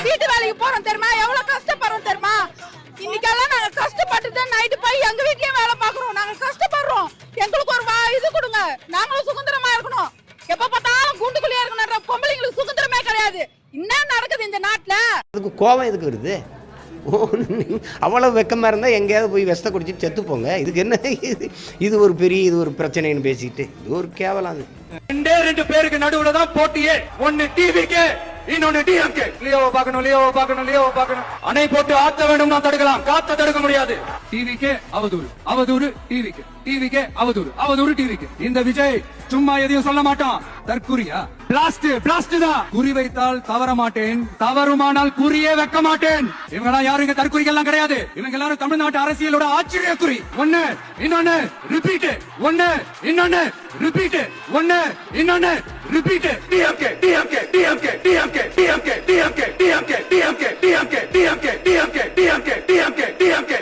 வீட்டு வேலைக்கு போறோம் தெரியுமா, எவ்வளவு கஷ்டப்படுறோம் தெரியுமா. இன்னைக்கெல்லாம் நாங்க கஷ்டப்பட்டு தான் நைட்டு போய் எங்க வீட்லயே வேலை பாக்குறோம். நாங்க கஷ்டப்படுறோம், எங்களுக்கு ஒரு இது கொடுங்க, நாங்களும் சுதந்திரமா இருக்கணும். எப்ப பார்த்தாலும் கூண்டுக்குள்ளே இருக்கணும், பொம்பளைங்களுக்கு சுதந்திரமே கிடையாது. என்ன நடக்குது இந்த நாட்டுல? அதுக்கு கோபம் எதுக்கு வருது? அவ்வளவு வெக்கமா இருந்தா எங்கேயாவது போய் விஷத்தை குடிச்சிட்டு செத்து போங்க. இதுக்கு என்ன இது ஒரு பெரிய இது ஒரு பிரச்சனைன்னு பேசிட்டு இது ஒரு கேவலம். அது ரெண்டு பேருக்கு நடுவுல தான் போட்டியே. ஒன்னு டிவிக்கு, இன்னொன்னு டிஎம்கே. லியோவை பார்க்கணும். அணை போட்டு ஆத்த வேண்டும், நான் தடுக்கலாம், காத்த தடுக்க முடியாது. டிவிக்கு அவதூறு டிவிக்கு அவதூறு டிவிக்கு. இந்த விஜய் சும்மா எதையும் சொல்ல மாட்டான். தற்குறியா? பிளாஸ்ட் தான். குறி வைத்தால் தவற மாட்டேன், தவறுமானால் குறியே வைக்க மாட்டேன். இவங்க யாரும் இங்க தற்குறிகள் எல்லாம் கிடையாது. இவங்க எல்லாரும் தமிழ்நாட்டு அரசியலோட ஆச்சரிய குறி. ஒன்னு இன்னொன்னு ரிப்பீட், ஒன்னு இன்னொன்னு ரிப்பீட், ஒன்னு இன்னொன்னு repeat. DMK DMK DMK DMK DMK DMK DMK DMK DMK DMK DMK DMK DMK DMK.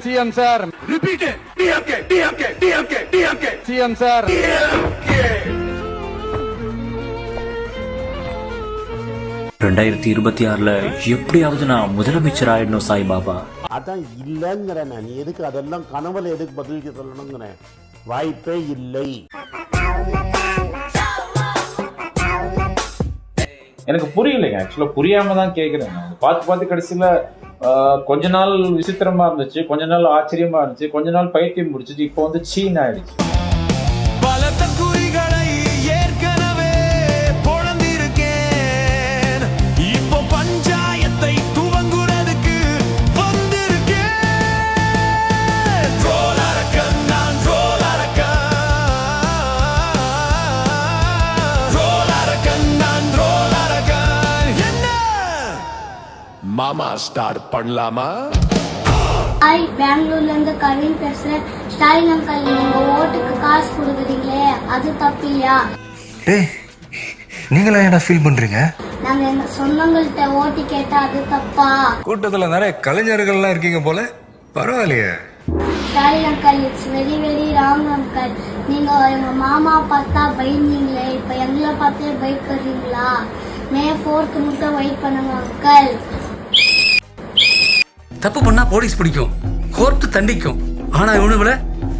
CM sir repeat. DMK DMK DMK DMK CM sir. DMK 2026ல எப்படியாவது நான் முதலமைச்சர் ஆயிடணும் சாய்பாபா. அதான் இல்லைங்கிற நான் எதுக்கு அதெல்லாம் கனவுல எதுக்கு பதிலுக்கு சொல்லணுங்கிறேன். வாய்ப்பே இல்லை. எனக்கு புரியலைங்க. ஆக்சுவலா புரியாம தான் கேக்குறேன். பார்த்து கடைசியில கொஞ்ச நாள் விசித்திரமா இருந்துச்சு, கொஞ்ச நாள் ஆச்சரியமா இருந்துச்சு, கொஞ்ச நாள் பைத்தியம் முடிச்சிச்சு, இப்போ வந்து சீன் ஆயிடுச்சு. பலத்த குறிகளை ஏற்கனவே பொழந்திருக்கேன், இப்போ பஞ்சாயத்தை துவங்குறதுக்கு வந்திருக்கேன். என்ன மாமா ஸ்டார்ட் பண்ணலாமா? ஹாய், பெங்களூர்ல இருந்து கவின் பேசுறேன். ஸ்டாலின் அங்கிள், நீங்க ஓட்டுக்கு காசு கொடுக்குறீங்களே, அது தப்பு இல்லையா? நீங்களா என்ன ஃபீல் பண்றீங்க? நாங்க எங்க சொந்தங்கள்ட்ட ஓட்டு கேட்டா அது தப்பா? கூட்டத்துல நிறைய கலைஞர்கள்லாம் இருக்கீங்க போல, பரவாயில்லையே. Stalin uncle, it's very very wrong uncle. நீங்க எங்க மாமா பார்த்தா பயந்தீங்களே, இப்ப எங்களை பார்த்தே பயப்படுறீங்களா? மே 4th மட்டும் வெயிட் பண்ணுங்க அங்கிள். தப்பு பண்ணா போலீஸ் பிடிக்கும், கோர்ட்டு தண்டிக்கும். ஆனா இவனுங்களை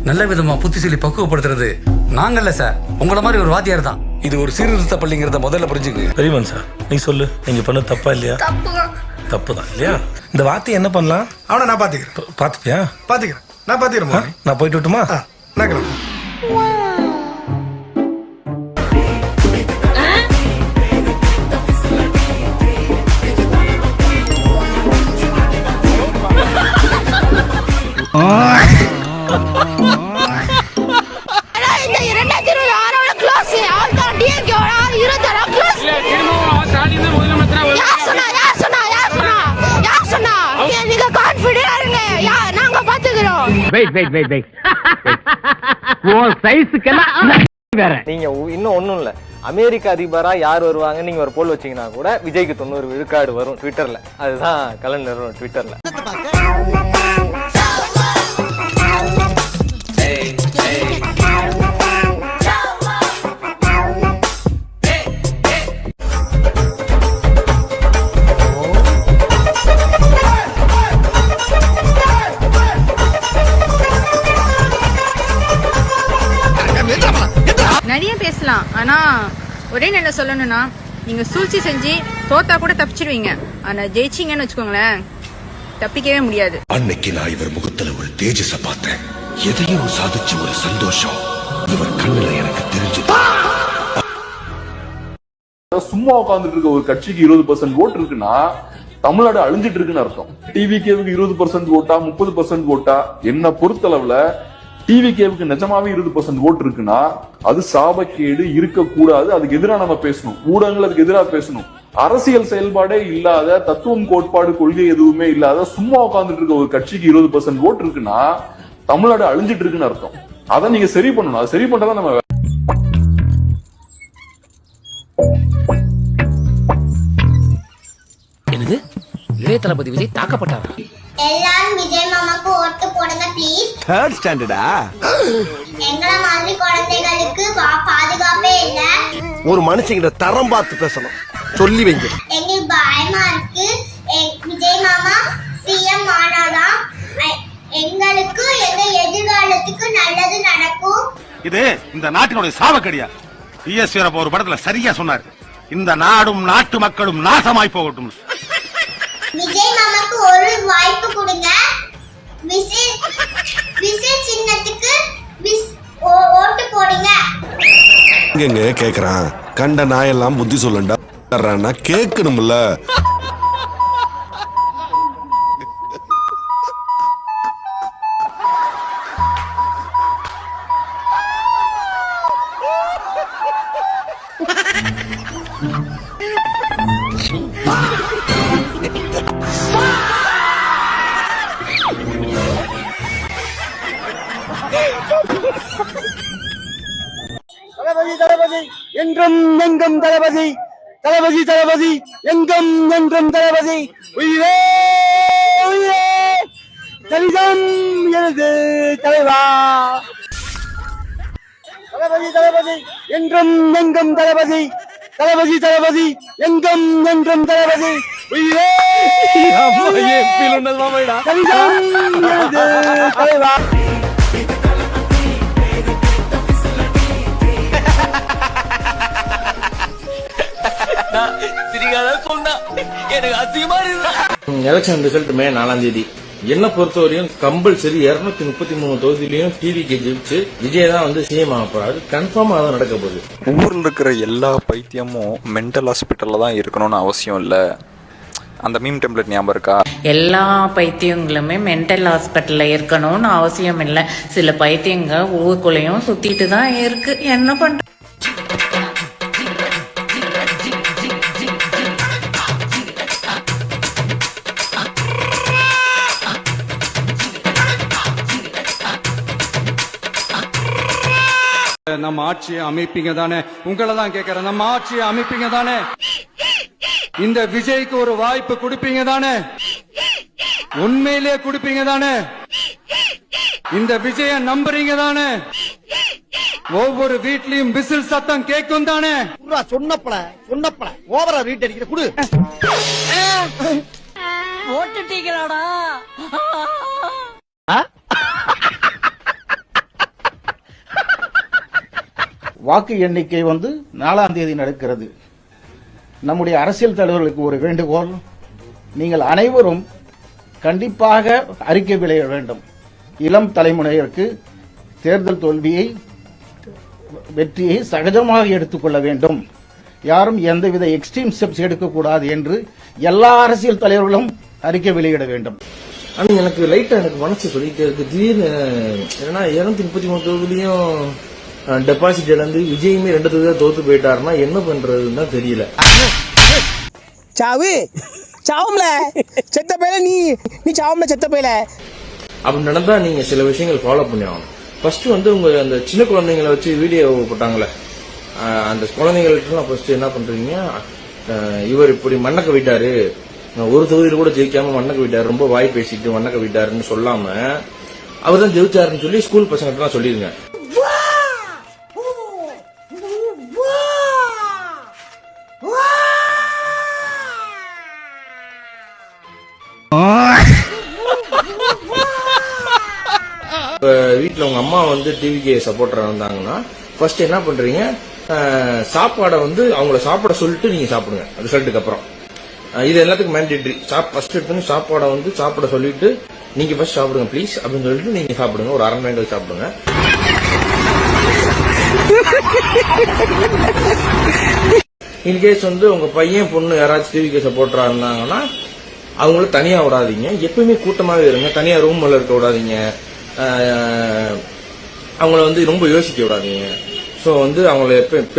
நல்ல விதமா புத்திசலி பக்குவப்படுத்துறது நாங்கல்ல சார், உங்கள மாதிரி ஒரு வாத்தியார் தான். இது ஒரு சீர்திருத்த பள்ளிங்கிறத முதல்ல புரிஞ்சுக்கு. பெரியவன் சார், நீ சொல்லு, நீங்க பண்ண தப்பா இல்லையா? தப்பு தான் இல்லையா? இந்த வார்த்தை என்ன பண்ணலாம்? அவனை நான் பாத்துக்கிறேன். பாத்துப்பியா? பாத்துக்கிறேன், நான் பாத்துக்கிறேன். நான் போயிட்டு விட்டுமா? நான் கிளம்புறேன். நீங்க இன்னும் ஒண்ணும் இல்ல, அமெரிக்க அதிபரா யார் வருவாங்க நீங்க ஒரு போல் வச்சீங்கன்னா கூட விஜய்க்கு 90 விழுக்காடு வரும் ட்விட்டர்ல. அதுதான் கலன் நிறுவனம் ட்விட்டர்ல. நிறைய பேசலாம், ஆனா ஒரே என்ன சொல்லணும்னா, நீங்க சூழ்ச்சி செஞ்சு தோத்தா கூட தப்பிச்சிருவீங்க, ஆனா ஜெயிச்சிங்கன்னு வச்சுக்கோங்களேன், தப்பிக்கவே முடியாது. அன்னைக்கு நான் இவர் முகத்துல ஒரு தேஜஸ பார்த்தேன், எதையும் சாதிச்ச ஒரு சந்தோஷம் இவர் கண்ணுல எனக்கு தெரிஞ்சு. சும்மா உட்கார்ந்துட்டு இருக்க ஒரு கட்சிக்கு 20% ஓட்டு இருக்குன்னா தமிழ்நாடு அழிஞ்சிட்டு இருக்குன்னு அர்த்தம். டிவிகேவுக்கு 20% ஓட்டா 30% ஓட்டா, என்ன பொறுத்தளவுல டிவிகேவுக்கு நிஜமாவே 20% ஓட்டு இருக்குன்னா அது சாபக்கேடு, இருக்கக்கூடாது. அதுக்கு எதிராக நம்ம பேசணும், ஊடகங்கள் அதுக்கு எதிராக பேசணும். அரசியல் செயல்பாடே இல்லாத, தத்துவம் கோட்பாடு கொள்கை எதுவுமே இல்லாத சும்மா உட்கார்ந்துட்டு இருக்க ஒரு கட்சிக்கு 20% ஓட்டு இருக்குன்னா தமிழ்நாடு அழிஞ்சிட்டு இருக்குன்னு அர்த்தம். அதை நீங்க சரி பண்ணணும். அதை சரி பண்றதா நம்ம என்னது இளைய தளபதி விஜய் தாக்கப்பட்டாரா? எல்லாரும் விஜய் மாமாக்கு ஓட்டு போடுங்க ப்ளீஸ். 3rd ஸ்டாண்டர்டா? எங்கள மாதிரி குழந்தைகளுக்கு பாதுகாப்பே இல்ல. ஒரு மனுஷங்கிட்ட தரம் பார்த்து பேசணும். சொல்லி வைங்க. எங்களுக்கு பயமா இருக்கு. விஜய் மாமா சிஎம் ஆனாதான் எங்களுக்கு எங்க எதிர்காலத்துக்கு நல்லது நடக்கும். இது இந்த நாட்டினுடைய சாவக்கடியா. ஈஸ்வரப்ப ஒரு படத்துல சரியா சொன்னார், இந்த நாடும் நாட்டு மக்களும் நாசமாய் போகட்டும். விஜய் மாமாக்கு ஒரு வாய்ப்பு கொடுங்க. விசில் சின்னத்துக்கு ஓட்டு போடுங்க. எங்க கேக்குறான், கண்ட நாயெல்லாம் புத்தி சொல்லண்டா கேட்கணும்ல. தளபதி தளபதி என்றும் எங்கும் தளபதி, தளபதி தளபதி எங்கும் என்றும் தளபதி. உயிரே உயிரே கணிதம் எனது தலைவா. தளபதி தளபதி என்றும் எங்கும் தளபதி, தளபதி தளபதி எங்கும் என்றும் தளபதி. உயிரே கணிதம் எனது தலைவா. எலெக்ஷன் ரிசல்ட் மே 4ஆம் தேதி. என்ன பொறுத்தவரையும் கம்பல்சரி 233 தொகுதியிலையும் டிவிக்கு ஜெயிச்சு விஜய் தான் வந்து சிஎம் ஆக போறாரு. கன்ஃபார்மா அதான் நடக்க போகுது. ஊர்ல இருக்கிற எல்லா பைத்தியமும் மென்டல் ஹாஸ்பிட்டல்ல தான் இருக்கணும்னு அவசியம் இல்ல. அந்த மீம் டெம்ப்ளேட் ஞாபகம் இருக்கா? எல்லா பைத்தியங்களுமே மென்டல் ஹாஸ்பிட்டல்ல இருக்கணும்னு அவசியம் இல்லை. சில பைத்தியங்க ஊருக்குள்ளேயும் சுத்திட்டு தான் இருக்கு. என்ன பண்ற? நம்ம ஆட்சியை அமைப்பீங்க தானே? உங்களை தான் கேட்கிறேன், நம்ம ஆட்சியை அமைப்பீங்க தானே? இந்த விஜய்க்கு ஒரு வாய்ப்பு கொடுப்பீங்க தானே? உண்மையிலே கொடுப்பீங்க தானே? இந்த விஜய நம்புறீங்க தானே? ஒவ்வொரு வீட்லயும் விசில் சத்தம் கேட்கும் தானே? சொன்னப்பல ஓவரா ரீட் அடிக்கிற குடு. ஓட்டுட்டீங்களாடா? வாக்கு எண்ணிக்கை 4ஆம் தேதி நடக்கிறது. நம்முடைய அரசியல் தலைவர்களுக்கு ஒரு வேண்டுகோள், நீங்கள் அனைவரும் கண்டிப்பாக அறிக்கை வெளியிட வேண்டும். இளம் தலைமுறையினருக்கு தேர்தல் தோல்வியை வெற்றியை சகஜமாக எடுத்துக்கொள்ள வேண்டும். யாரும் எந்தவித எக்ஸ்ட்ரீம் ஸ்டெப்ஸ் எடுக்கக்கூடாது என்று எல்லா அரசியல் தலைவர்களும் அறிக்கை வெளியிட வேண்டும். ஆனா எனக்கு லைட்டா எனக்கு மனசு சொல்லிட்டே இருக்கு. திடீர்னு ஏன்னா 233 தொகுதியிலையும் டெபாசிட் இழந்து விஜயுமே 2 தொகுதியா தோத்து போயிட்டாருன்னா என்ன பண்றதுன்னு தான் தெரியல. சாவு சாவும்ல செத்த பேல நீ சாவும்ல செத்த பேல. அப்படி நடந்தா நீங்க சில விஷயங்கள் ஃபாலோ பண்ணி ஆகணும். ஃபர்ஸ்ட் உங்க அந்த சின்ன குழந்தைங்களை வச்சு வீடியோ போட்டாங்களே, அந்த குழந்தைங்களுக்கு ஃபர்ஸ்ட் என்ன பண்றீங்க, இவர் இப்படி மண்ணக்க விட்டாரு, ஒரு தொகுதியில் கூட ஜெயிக்காம மண்ணக்க விட்டாரு, ரொம்ப வாய் பேசிட்டு மண்ணக்க விட்டாருன்னு சொல்லாம அவர் தான் ஜெயிச்சாருன்னு சொல்லி ஸ்கூல் பசங்க சொல்லிருங்க. வீட்டுல உங்க அம்மா டிவிக்கு சப்போர்ட்டரா இருந்தாங்கன்னா ஃபர்ஸ்ட் என்ன பண்றீங்க, சாப்பாடை அவங்கள சாப்பிட சொல்லிட்டு நீங்க சாப்பிடுங்க. ரிசல்ட்டுக்கு அப்புறம் இது எல்லாத்துக்கும் மேண்டேட்டரி. ஃபர்ஸ்ட் எடுத்து சாப்பாடை சாப்பிட சொல்லிட்டு நீங்க ஃபர்ஸ்ட் சாப்பிடுங்க ப்ளீஸ் அப்படின்னு சொல்லிட்டு நீங்க சாப்பிடுங்க. ஒரு 1/2 மணி நேரம் சாப்பிடுங்க. இன்கேஸ் உங்க பையன் பொண்ணு யாராச்சும் டிவிக்கு சப்போர்ட்டரா இருந்தாங்கன்னா அவங்கள தனியா விடாதீங்க. எப்பவுமே கூட்டமாவே இருங்க. தனியா ரூம்ல இருக்க விடாதீங்க. அவங்கள ரொம்ப யோசிக்க விடாதீங்க. ஸோ அவங்கள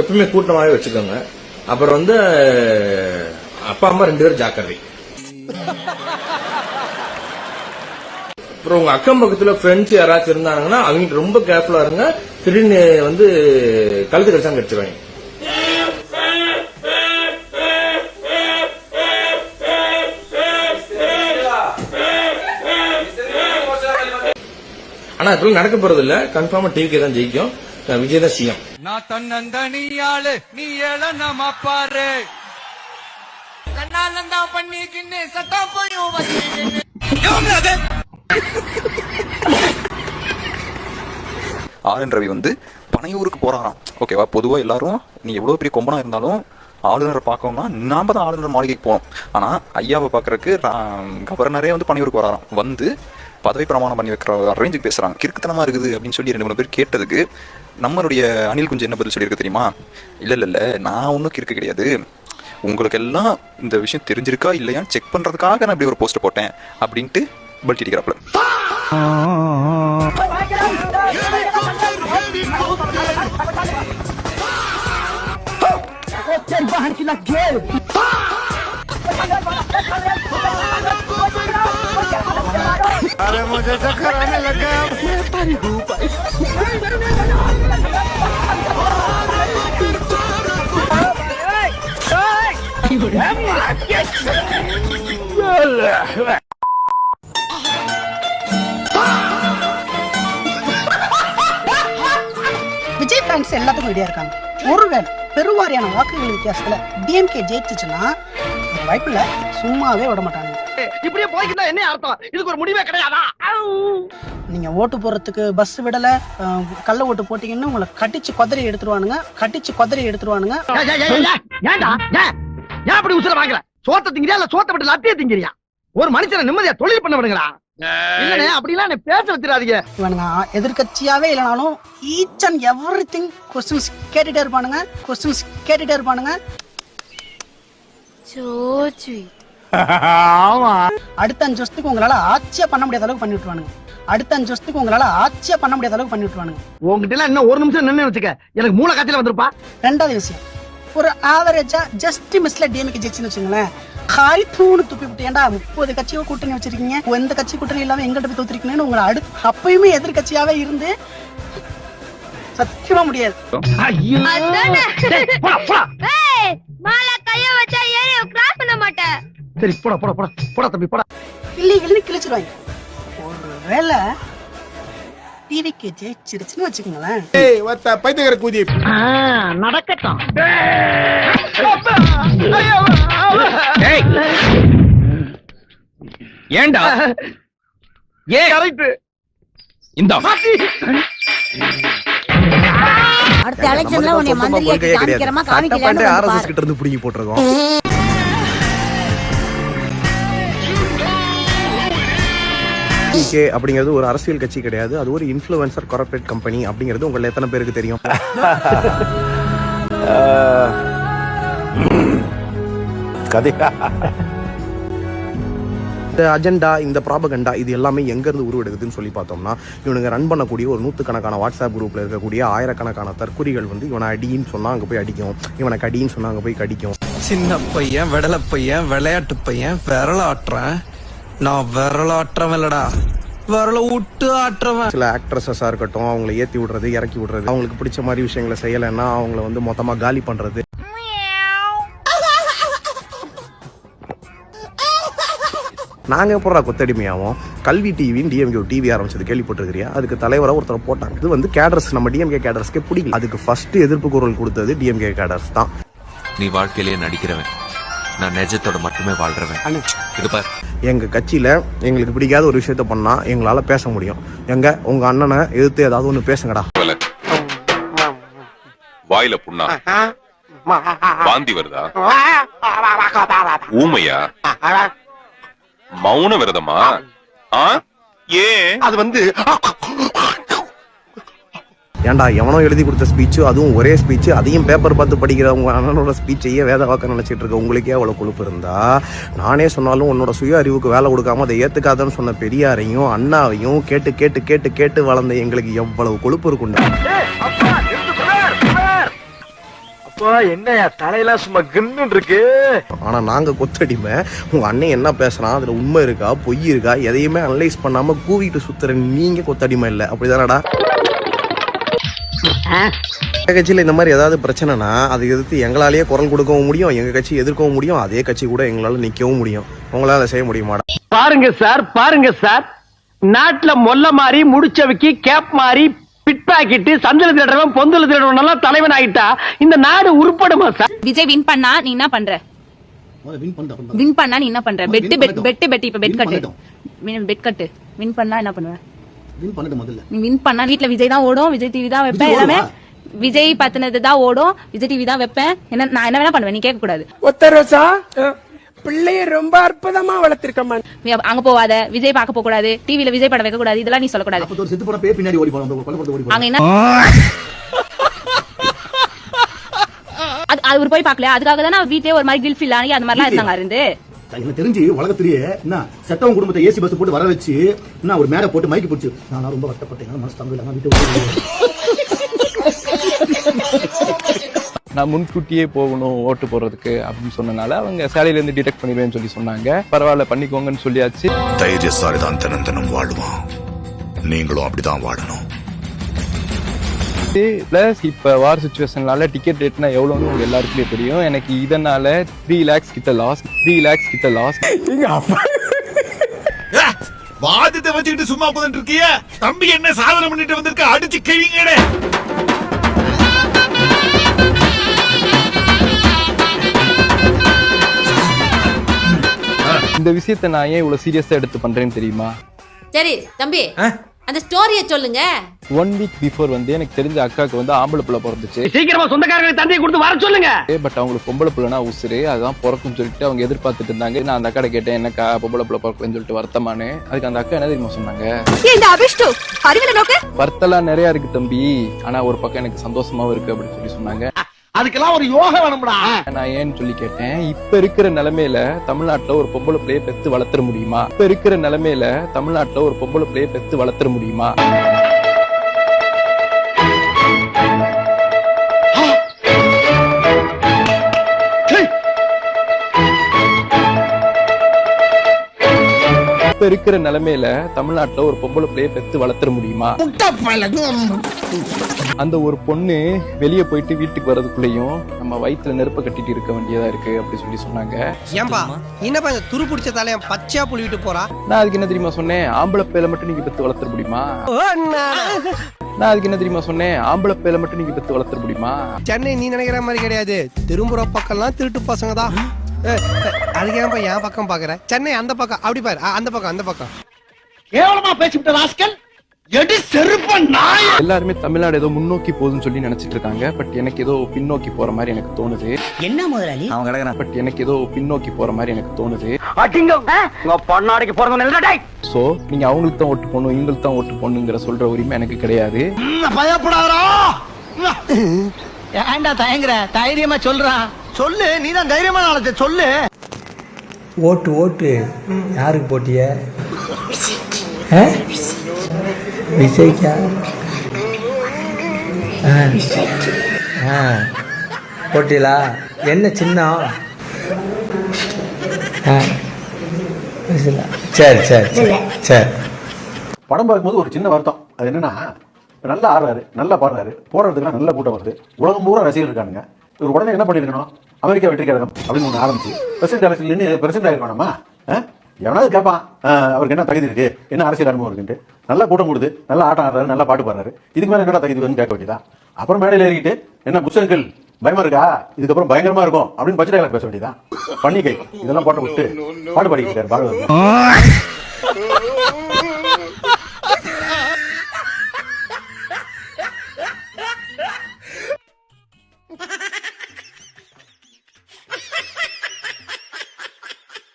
எப்பவுமே கூட்டமாவே வச்சுக்கோங்க. அப்புறம் அப்பா அம்மா 2 பேரும் ஜாக்கிரதை. அப்புறம் உங்க அக்கம் பக்கத்துல ஃப்ரெண்ட்ஸ் யாராச்சும் இருந்தாங்கன்னா அவங்க ரொம்ப கேர்ஃபுல்லா இருங்க. திடீர்னு கழுத்து கடிச்சாங்க கடிச்சிருவாங்க. ஆனா இப்ப நடக்க போறது இல்ல. கன்ஃபார்மா டிவிக்கே தான் ஜெயிக்கும். விஜய் தான் சிஎம். நான் தன்னந்தனியாளு, நீ ஏழ நம்ம பாரு. ஆர்.என். ரவி வந்து பனையூருக்கு போறாராம். ஓகேவா, பொதுவா எல்லாரும் நீ எவ்வளவு பெரிய கொம்பனா இருந்தாலும் ஆளுநரை பார்க்கணும்னா நாம தான் ஆளுநர் மாளிகைக்கு போனோம். ஆனா ஐயாவை பாக்குறதுக்கு கவர்னரே வந்து பனையூருக்கு வராராம். வந்து பதவி பிரமாணம் பண்ணி வைக்கிற ரேஞ்சுக்கு பேசுறாங்க. கிறுக்குத்தனமா இருக்குது அப்படின்னு சொல்லி 2-3 பேர் கேட்டதுக்கு நம்மளுடைய அனில் குஞ்சு என்ன பதில் சொல்லியிருக்கு தெரியுமா? இல்ல நான் ஒன்றும் கிறுக்கு கிடையாது, உங்களுக்கு எல்லாம் இந்த விஷயம் தெரிஞ்சிருக்கா இல்லையான்னு செக் பண்றதுக்காக நான் இப்படி ஒரு போஸ்ட் போட்டேன் அப்படின்ட்டு பல்ட்டி அடிக்கிறாப்ல. अरे मुझे चक्कर आने लगा। விஜய் ஃபேன்ஸ் எல்லாத்துக்கும் ரெடியா இருக்காங்க. ஒருவேளை பெருவாரியான வாக்குகள் வித்தியாசத்துல டிஎம்கே ஜெயிச்சுச்சுன்னா வாய்ப்புல சும்மாவே விட மாட்டாங்க. இப்படியே போய்க்கிட்டா என்ன அர்த்தம்? இதுக்கு ஒரு முடிவே கிடையாதா? நீங்க ஓட்டு போறதுக்கு பஸ் விடல, கள்ள ஓட்டு போட்டீங்கன்னு உங்களை கட்டிச்சு கொதறி எடுத்துருவானுங்க. ஏன்டா ஏன் அப்படி உசுர வாங்கல? சோத்த திங்கிறியா இல்ல சோத்த விட்டு லட்டிய திங்கிறியா? ஒரு மனுஷனை நிம்மதியா தொழில் பண்ண விடுங்களா? இல்லனே அப்படிலாம் பேச வச்சிடாதீங்க. இவனுங்க எதிர்கட்சியாவே இல்லனாலும் ஈச் அண்ட் எவ்ரிதிங் क्वेश्चंस கேட்டுட்டே இருப்பானுங்க. ஆமா, அடுத்த 5 வருஷத்துக்கு உங்களால ஆட்சியா பண்ண முடியாத அளவுக்கு பண்ணி விட்டுருவானுங்க. உங்ககிட்ட எல்லாம் இன்னும் ஒரு நிமிஷம் நின்னு வச்சுக்க, எனக்கு மூளை காய்ச்சல வந்திருப்பா. ரெண்டாவது விஷயம், ஒரு ஆவரேஜா ஜஸ்ட் மிஸ்ல டிஎம்கே ஜெயிச்சுன்னு வச்சுங்களேன், காய் தூணு துப்பி விட்டு ஏன்டா 30 கட்சியோ கூட்டணி வச்சிருக்கீங்க, எந்த கட்சி கூட்டணி இல்லாம எங்கிட்ட போய் தோத்துருக்கீங்கன்னு உங்களை அப்பயுமே எதிர்கட்சியாவே இருந்து சத்தியமா முடியாது. சரி போடா தம்பி போடா. இல்லீகல்னு கிழிச்சிருவாங்க. ஒருவேளை டிவிக்கு ஜெயிச்சிருச்சுன்னு வச்சுக்கோங்களேன், பைத்தியக்கார கூதி நடக்கட்டும். ஏண்டா இந்த அடுத்த எலெக்ஷன்ல உன்னை மந்திரியாக்கி காமிக்கிறமா காமிக்கலன்னு ஆர்எஸ்எஸ் கிட்ட இருந்து புடிங்கி போட்டுறோம். அப்படிங்கிறது ஒரு அரசியல் கட்சி கிடையாது, அது ஒரு இன்ஃப்ளூயன்சர் கார்ப்பரேட் கம்பெனி அப்படிங்கிறது உங்களை எத்தனை பேருக்கு தெரியும்? இந்த அஜெண்டா, இந்த ப்ராபகண்டா, இது எல்லாமே எங்க இருந்து உருவெடுக்குதுன்னு சொல்லி பார்த்தோம்னா, இவனுங்க ரன் பண்ணக்கூடிய ஒரு 100கணக்கான வாட்ஸ்அப் குரூப்ல இருக்கக்கூடிய 1000கணக்கான தற்குறிகள் வந்து இவனை அடின்னு சொன்னா அங்க போய் அடிக்கும், இவனை கடின்னு சொன்னா அங்க போய் கடிக்கும். சின்ன பையன், விடல பையன், விளையாட்டு பையன், விரலாட்டுறேன். நான் விரலாட்டுறவன் இல்லடா, விரல விட்டு ஆட்டுறவன். சில ஆக்ட்ரஸஸா இருக்கட்டும், அவங்களை ஏத்தி விடுறது, இறக்கி விடுறது, அவங்களுக்கு பிடிச்ச மாதிரி விஷயங்களை செய்யலைன்னா அவங்கள வந்து மொத்தமா காலி பண்றது. நாங்க போடுற கொத்தடிமையாவும் கல்வி டிவின்னு டிஎம்கே டிவி ஆரம்பிச்சது கேள்விப்பட்டிருக்கிறியா? அதுக்கு தலைவராக ஒருத்தர் போட்டாங்க. இது வந்து கேடர்ஸ், நம்ம டிஎம்கே கேடர்ஸ்க்கே பிடிக்கல. அதுக்கு ஃபர்ஸ்ட் எதிர்ப்பு குரல் கொடுத்தது டிஎம்கே கேடர்ஸ் தான். நீ வாழ்க்கையிலேயே நடிக்கிறவன், நான் நிஜத்தோட மட்டுமே வாழ்றவன். இது பார், எங்க கட்சியில எங்களுக்கு பிடிக்காத ஒரு விஷயத்த பண்ணா எங்களால பேச முடியும். எங்க உங்க அண்ணனை எதிர்த்து ஏதாவது ஒண்ணு பேசுங்கடா. வாயில புண்ணா, வாந்தி வருதா, ஊமையா, மௌன விரதமா, ஏன் அது வந்து ஏன்டா எவனோ எழுதி கொடுத்த ஸ்பீச், அதுவும் ஒரே ஸ்பீச், அதையும் பேப்பர் பார்த்து படிக்கிறவங்க அண்ணனோட ஸ்பீச்சையே வேத வாக்க நினைச்சிட்டு இருக்க உங்களுக்கே அவ்வளவு கொழுப்பு இருந்தா, நானே சொன்னாலும் உன்னோட சுய அறிவுக்கு வேலை கொடுக்காம அதை ஏத்துக்காதன்னு சொன்ன பெரியாரையும் அண்ணாவையும் கேட்டு கேட்டு கேட்டு கேட்டு வளர்ந்த எங்களுக்கு எவ்வளவு கொழுப்பு இருக்குண்டா. என்னையா தலையெல்லாம் சும்மா கின்னு இருக்கு. ஆனா நாங்க கொத்தடிமை, உங்க அண்ணன் என்ன பேசுறான், அதுல உண்மை இருக்கா பொய் இருக்கா எதையுமே அனலைஸ் பண்ணாம கூவிட்டு சுத்துற நீங்க கொத்தடிமை இல்ல, அப்படிதானடா? எங்க கட்சியில இந்த மாதிரி ஏதாவது பிரச்சனைனா அதை எதிர்த்து எங்களாலேயே குரல் கொடுக்கவும் முடியும், எங்க கட்சி எதிர்க்கவும் முடியும், அதே கட்சி கூட எங்களால நிக்கவும் முடியும். உங்களால செய்ய முடியுமாடா? பாருங்க சார், நாட்டுல மொல்ல மாறி முடிச்சவைக்கு கேப் மாறி பிட் பாக்கெட் சந்தில திருடுறவன் பொந்துல திருடுறவன் எல்லாம் தலைவன் ஆயிட்டா இந்த நாடு உருப்படுமா சார்? விஜய் வின் பண்ணா நீ என்ன பண்ற? வின் பண்ணா நீ என்ன பண்ற? பெட் இப்ப பெட் கட்டு வின் பண்ணா என்ன பண்ணுவ? நீ வின் பண்ணா வீட்ல விஜய் தான் ஓடும், விஜய் டிவி தான் வைப்பேன், எல்லாமே விஜய் பத்தினது தான் ஓடும், விஜய் டிவி தான் வைப்பேன். என்ன நான் என்ன வேணா பண்ணுவேன், நீ கேட்க கூடாது. ஒத்தரோசா பிள்ளைய ரொம்ப அற்புதமா வளர்த்திருக்கமா. அங்க போவாத, விஜய் பார்க்க போக கூடாது, டிவில விஜய் படம் வைக்க கூடாது, இதெல்லாம் நீ சொல்லக்கூடாது. அங்க என்ன அது போய் பாக்கல, அதுக்காக தானே வீட்லயே ஒரு மாதிரி கில் ஃபீல் ஆகி அந்த மாதிரிலாம் இருந்தாங்க இருந்து. எனக்கு தெரிஞ்சு உலகத்திலேயே என்ன செத்தவங்க குடும்பத்தை ஏசி பஸ் போட்டு வர வச்சு என்ன ஒரு மேடை போட்டு மைக்கு பிடிச்சு நான் ரொம்ப வருத்தப்பட்டேன், மனசு தங்க இல்லாம வீட்டு நான் முன்கூட்டியே போகணும் ஓட்டு போடுறதுக்கு அப்படின்னு சொன்னனால அவங்க சேலையில இருந்து டிடெக்ட் பண்ணிடுவேன்னு சொல்லி சொன்னாங்க. பரவாயில்ல பண்ணிக்கோங்கன்னு சொல்லியாச்சு. தைரியசாலிதான் தினம் வாழுவான், நீங்களும் அப்படிதான் வாழணும். பிளஸ் இப்ப வார் சிச்சுவேஷனால டிக்கெட் ரேட்னா எவ்வளவுன்னு உங்க எல்லாருக்குமே தெரியும். எனக்கு இதனால 3 lakhs கிட்ட லாஸ். வாதத்தை வச்சுக்கிட்டு சும்மா உட்கார்ந்துட்டு இருக்கிய தம்பி, என்ன சாதனை பண்ணிட்டு வந்திருக்க, அடிச்சு கிழிங்கடே. இந்த விஷயத்தை நான் ஏன் இவ்வளவு சீரியஸா எடுத்து பண்றேன்னு தெரியுமா? சரி தம்பி, அந்த ஸ்டோரியை சொல்லுங்க. 1 week பிஃபோர் வந்து எனக்கு தெரிஞ்ச அக்காவுக்கு வந்து ஆம்பளை பிள்ளை பிறந்துச்சு. சீக்கிரமா சொந்தக்காரங்க தந்தையை கொடுத்து வர சொல்லுங்க. பட் அவங்களுக்கு பொம்பளை பிள்ளைனா உசுரு, அதுதான் பிறக்கும்னு சொல்லிட்டு அவங்க எதிர்பார்த்துட்டு இருந்தாங்க. நான் அந்த அக்கா கேட்டேன், என்னக்கா பொம்பளை பிள்ளை பிறக்குன்னு சொல்லிட்டு வருத்தமானு. அதுக்கு அந்த அக்கா என்ன தெரியுமா சொன்னாங்க, வருத்தலாம் நிறைய இருக்கு தம்பி, ஆனா ஒரு பக்கம் எனக்கு சந்தோஷமாவும் இருக்கு அப்படின்னு சொல்லி சொன்னாங்க. அதுக்கெல்லாம் ஒரு யோகா வேணும்டா. நான் ஏன்னு சொல்லி கேட்டேன், இப்ப இருக்கிற நிலைமையில தமிழ்நாட்டுல ஒரு பொம்பளை பிள்ளைய பெத்து வளர்த்துற முடியுமா? இப்ப இருக்கிற நிலைமையில தமிழ்நாட்டுல ஒரு பொம்பளை பிள்ளைய பெத்து வளர்த்துற முடியுமா? இப்ப இருக்கிற நிலைமையில தமிழ்நாட்டுல ஒரு பொம்பளை பிள்ளைய பெத்து வளர்த்துற முடியுமா? அந்த ஒரு பொண்ணு வெளியே போயிட்டு வீட்டுக்கு வர்றதுக்குள்ளேயும் நம்ம வயிற்றுல நெருப்ப கட்டிட்டு இருக்க வேண்டியதா இருக்கு அப்படி சொல்லி சொன்னாங்க. ஏன்பா என்னப்பா இந்த துரு பிடிச்ச தலையன் பச்சையா புளிவிட்டு போறா? நான் அதுக்கு என்ன தெரியுமா சொன்னேன், ஆம்பளை பேல மட்டும் நீங்க பெத்து வளர்த்துற முடியுமா? நான் அதுக்கு என்ன தெரியுமா சொன்னேன், ஆம்பளை பேல மட்டும் நீங்க பெத்து வளர்த்துற முடியுமா? சென்னை நீ நினைக்கிற மாதிரி கிடையாது, திரும்புற பக்கம்லாம் திருட்டு பசங்க தான். அதுக்கு ஏன்பா என் பக்கம் பாக்குற? சென்னை அந்த பக்கம், அப்படி பாரு, அந்த பக்கம். கேவலமா பேசிவிட்ட ராஸ்கல், எடி செருப்ப நாய். எல்லாருமே தமிழ்நாடு ஏதோ முன்னோக்கி போகுதுன்னு சொல்லி நினைச்சிட்டு இருக்காங்க. பட் எனக்கு ஏதோ பின்னோக்கி போற மாதிரி எனக்கு தோணுது. என்ன முதலாளி அவன் கிடக்குறான். பட் எனக்கு ஏதோ பின்னோக்கி போற மாதிரி எனக்கு தோணுது. பொண்ணாடிக்கு போறது. சோ நீங்க அவங்களுக்கு தான் ஓட்டு போடணும், இவங்களுக்கு தான் ஓட்டு போடணுங்கிற சொல்ற உரிமை எனக்கு கிடையாது. பயப்படாதா? ஏன்டா தயங்குற? தைரியமா சொல்றான், சொல்லு. நீதான் தைரியமா நாளத்தை சொல்லு. ஓட்டு யாருக்கு போட்டிய? விஜய்க்கா? போட்டியலா? என்ன சின்னம்? சரி. படம் பார்க்கும்போது ஒரு சின்ன வருத்தம். அது என்னன்னா, நல்லா ஆடுறாரு, நல்லா பாடுறாரு, போடுறதுக்குலாம் நல்ல கூட்டம் வருது, உலகம் பூரா ரசிகர் இருக்கானுங்க. இவர் உடனே என்ன பண்ணிருக்கணும், அமெரிக்கா வெற்றி கழகம் அப்படின்னு ஒன்று ஆரம்பிச்சு பிரசிடென்ட் எலெக்ஷன் நின்று பிரசிடென்ட் ஆயிருக்கணுமா? எவனாவது கேட்பான், அவருக்கு என்ன தகுதி இருக்கு, என்ன அரசியல் அனுபவம் இருக்குன்ட்டு. நல்லா கூட்டம் கொடுத்து, நல்லா ஆட்டம் ஆடுறாரு, நல்லா பாட்டு பாடுறாரு, இதுக்கு மேலே என்னடா தகுதி வந்து கேட்க வேண்டியதா? அப்புறம் மேடையில் ஏறிக்கிட்டு என்ன புஷன்கள் பயமா இருக்கா, இதுக்கப்புறம் பயங்கரமா இருக்கும் அப்படின்னு பட்ஜெட் பேச வேண்டியதா? பண்ணிக்கை இதெல்லாம் போட்டு விட்டு பாட்டு பாடிக்கிட்டு பாடுவாங்க.